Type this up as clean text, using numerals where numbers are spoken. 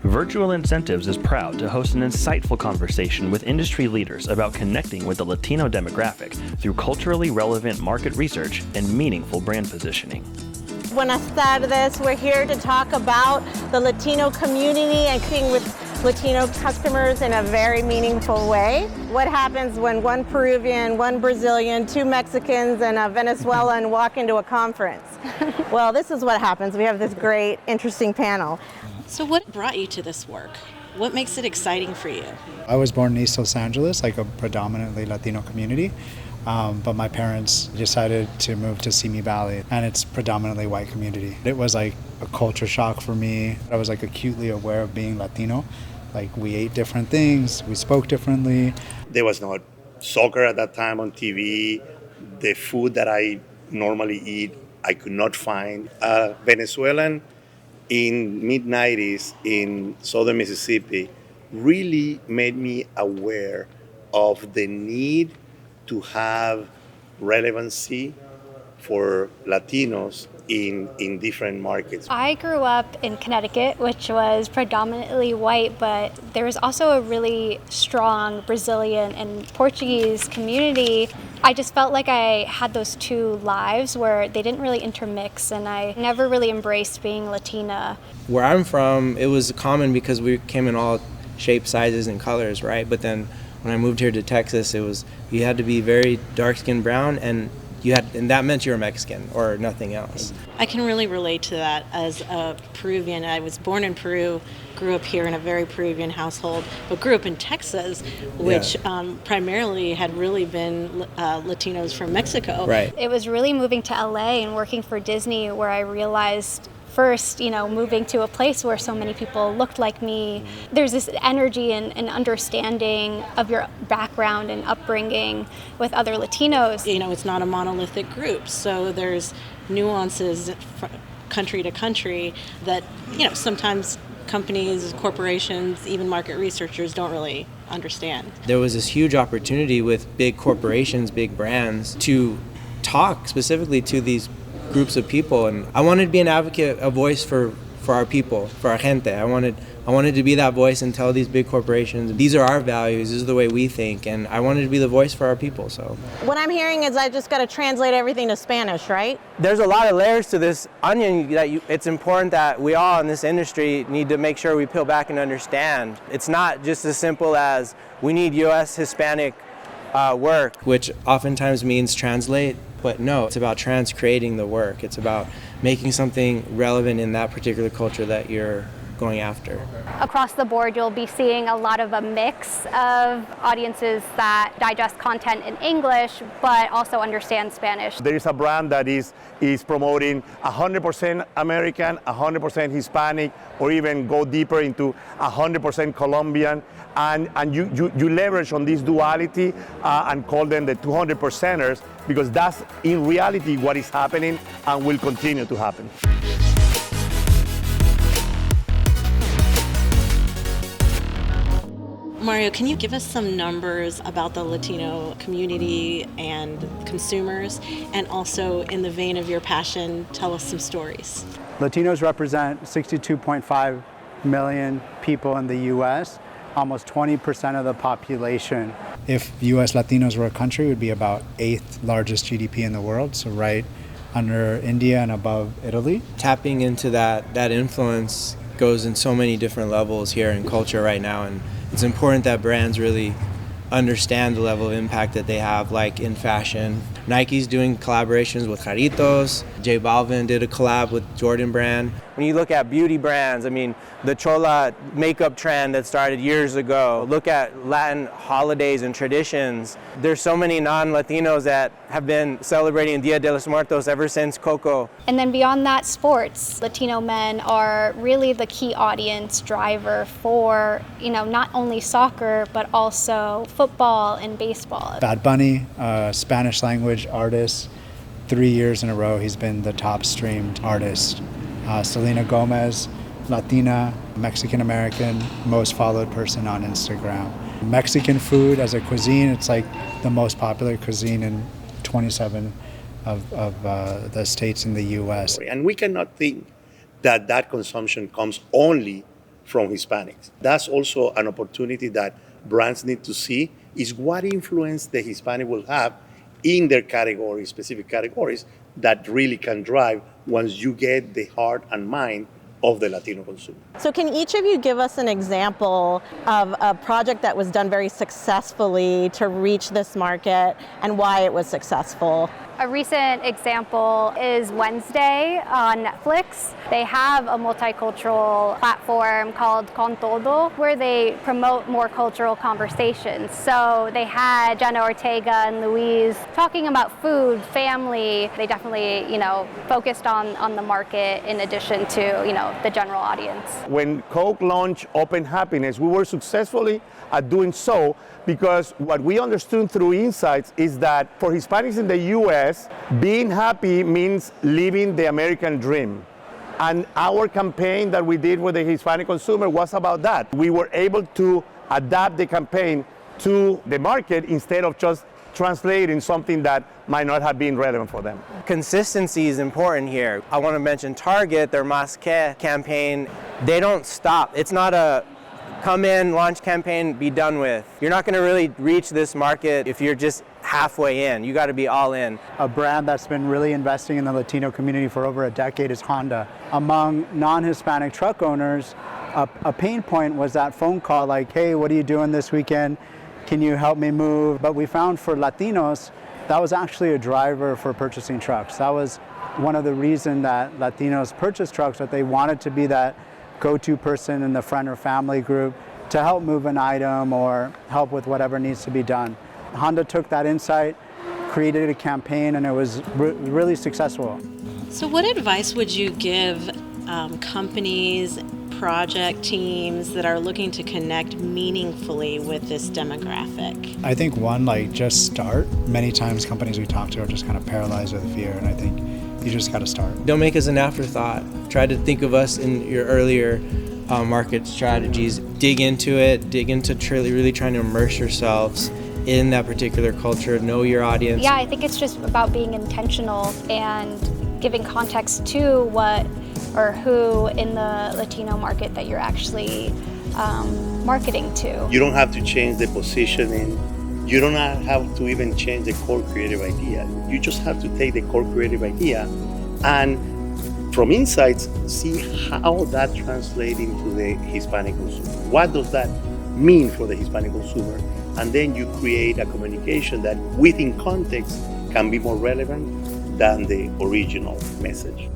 Virtual Incentives is proud to host an insightful conversation with industry leaders about connecting with the Latino demographic through culturally relevant market research and meaningful brand positioning. Buenas tardes. We're here to talk about the Latino community and connecting with Latino customers in a very meaningful way. What happens when one Peruvian, one Brazilian, two Mexicans, and a Venezuelan walk into a conference? Well, this is what happens. We have this great, interesting panel. So what brought you to this work? What makes it exciting for you? I was born in East Los Angeles, like a predominantly Latino community. But my parents decided to move to Simi Valley, and it's predominantly white community. It was like a culture shock for me. I was like acutely aware of being Latino. Like we ate different things, we spoke differently. There was no soccer at that time on TV. The food that I normally eat, I could not find. Venezuelan in mid-90s in southern Mississippi really made me aware of the need to have relevancy for Latinos in different markets. I grew up in Connecticut, which was predominantly white, but there was also a really strong Brazilian and Portuguese community. I just felt like I had those two lives where they didn't really intermix, and I never really embraced being Latina. Where I'm from, it was common because we came in all shapes, sizes, and colors, right? But then when I moved here to Texas, you had to be very dark-skinned brown, and that meant you were Mexican or nothing else. I can really relate to that as a Peruvian. I was born in Peru, grew up here in a very Peruvian household, but grew up in Texas, which primarily had really been Latinos from Mexico. Right. It was really moving to LA and working for Disney where I realized first, moving to a place where so many people looked like me, there's this energy and understanding of your background and upbringing with other Latinos. It's not a monolithic group, so there's nuances country to country that, sometimes companies, corporations, even market researchers don't really understand. There was this huge opportunity with big corporations, big brands, to talk specifically to these groups of people, and I wanted to be an advocate, a voice for our people, for our gente. I wanted to be that voice and tell these big corporations, these are our values, this is the way we think, and I wanted to be the voice for our people. So What I'm hearing is I just got to translate everything to Spanish, right? there's a lot of layers to this onion that it's important that we all in this industry need to make sure we peel back and understand. It's not just as simple as we need U.S. Hispanic work, which oftentimes means translate. But no, it's about creating the work. It's about making something relevant in that particular culture that you're going after. Across the board, you'll be seeing a lot of a mix of audiences that digest content in English, but also understand Spanish. There is a brand that is promoting 100% American, 100% Hispanic, or even go deeper into 100% Colombian. And you leverage on this duality and call them the 200%ers, because that's in reality what is happening and will continue to happen. Mario, can you give us some numbers about the Latino community and consumers, and also in the vein of your passion, tell us some stories? Latinos represent 62.5 million people in the U.S., almost 20% of the population. If U.S. Latinos were a country, it would be about 8th largest GDP in the world, so right under India and above Italy. Tapping into that influence goes in so many different levels here in culture right now, and it's important that brands really understand the level of impact that they have, like in fashion. Nike's doing collaborations with Jarritos. J Balvin did a collab with Jordan brand. When you look at beauty brands, the Chola makeup trend that started years ago. Look at Latin holidays and traditions. There's so many non-Latinos that have been celebrating Dia de los Muertos ever since Coco. And then beyond that, sports. Latino men are really the key audience driver for, not only soccer, but also football and baseball. Bad Bunny, Spanish language artist, 3 years in a row he's been the top streamed artist. Selena Gomez, Latina, Mexican American, most followed person on Instagram. Mexican food as a cuisine, it's like the most popular cuisine in 27 of the states in the U.S. And we cannot think that consumption comes only from Hispanics. That's also an opportunity that brands need to see, is what influence the Hispanic will have in their categories, specific categories, that really can drive once you get the heart and mind of the Latino consumer. So can each of you give us an example of a project that was done very successfully to reach this market and why it was successful? A recent example is Wednesday on Netflix. They have a multicultural platform called Con Todo, where they promote more cultural conversations. So they had Jenna Ortega and Louise talking about food, family. They definitely, focused on the market in addition to, the general audience. When Coke launched Open Happiness, we were successfully at doing so because what we understood through insights is that for Hispanics in the US, being happy means living the American dream. And our campaign that we did with the Hispanic consumer was about that. We were able to adapt the campaign to the market instead of just translating something that might not have been relevant for them. Consistency is important here. I want to mention Target, their Más Que campaign. They don't stop. It's not a come in, launch campaign, be done with. You're not going to really reach this market if you're just halfway in. You got to be all in. A brand that's been really investing in the Latino community for over a decade is Honda. Among non-Hispanic truck owners, a pain point was that phone call like, hey, what are you doing this weekend? Can you help me move? But we found for Latinos, that was actually a driver for purchasing trucks. That was one of the reasons that Latinos purchased trucks, that they wanted to be that go-to person in the friend or family group to help move an item or help with whatever needs to be done. Honda took that insight, created a campaign, and it was really successful. So what advice would you give companies, project teams that are looking to connect meaningfully with this demographic? I think one, just start. Many times companies we talk to are just kind of paralyzed with fear, and I think you just got to start. Don't make us an afterthought. Try to think of us in your earlier market strategies. Dig into it. Dig into really trying to immerse yourselves in that particular culture. Know your audience. Yeah, I think it's just about being intentional and giving context to what or who in the Latino market that you're actually marketing to. You don't have to change the positioning. You don't have to even change the core creative idea. You just have to take the core creative idea and from insights, see how that translates into the Hispanic consumer. What does that mean for the Hispanic consumer? And then you create a communication that within context can be more relevant than the original message.